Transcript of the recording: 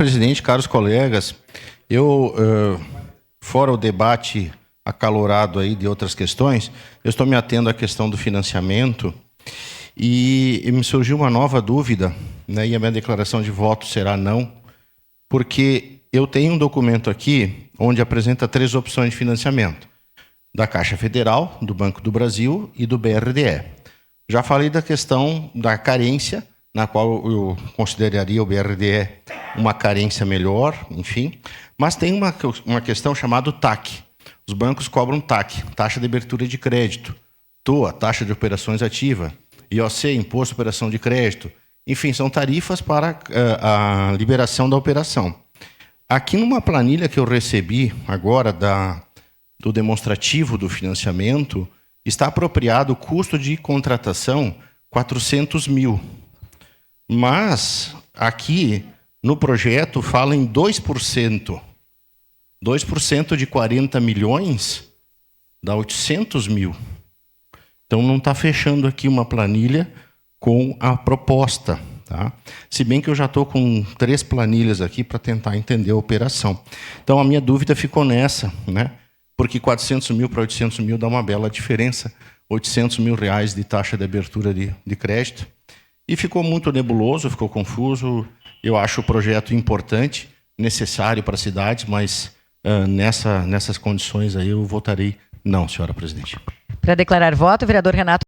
Presidente, caros colegas, fora o debate acalorado aí de outras questões, eu estou me atendo à questão do financiamento e me surgiu uma nova dúvida, né, e a minha declaração de voto será não, porque eu tenho um documento aqui onde apresenta 3 opções de financiamento, da Caixa Federal, do Banco do Brasil e do BRDE. Já falei da questão da carência, na qual eu consideraria o BRDE uma carência melhor, enfim. Mas tem uma questão chamada TAC. Os bancos cobram TAC, taxa de abertura de crédito, TOA, taxa de operações ativa, IOC, imposto de operação de crédito. Enfim, são tarifas para a liberação da operação. Aqui numa planilha que eu recebi agora do demonstrativo do financiamento, está apropriado o custo de contratação 400 mil. Mas, aqui, no projeto, fala em 2%. 2% de 40 milhões dá 800 mil. Então, não está fechando aqui uma planilha com a proposta. Tá? Se bem que eu já estou com 3 planilhas aqui para tentar entender a operação. Então, a minha dúvida ficou nessa, né? Porque 400 mil para 800 mil dá uma bela diferença. 800 mil reais de taxa de abertura de crédito. E ficou muito nebuloso, ficou confuso. Eu acho o projeto importante, necessário para a cidade, mas nessas condições aí eu votarei não, senhora presidente. Para declarar voto, o vereador Renato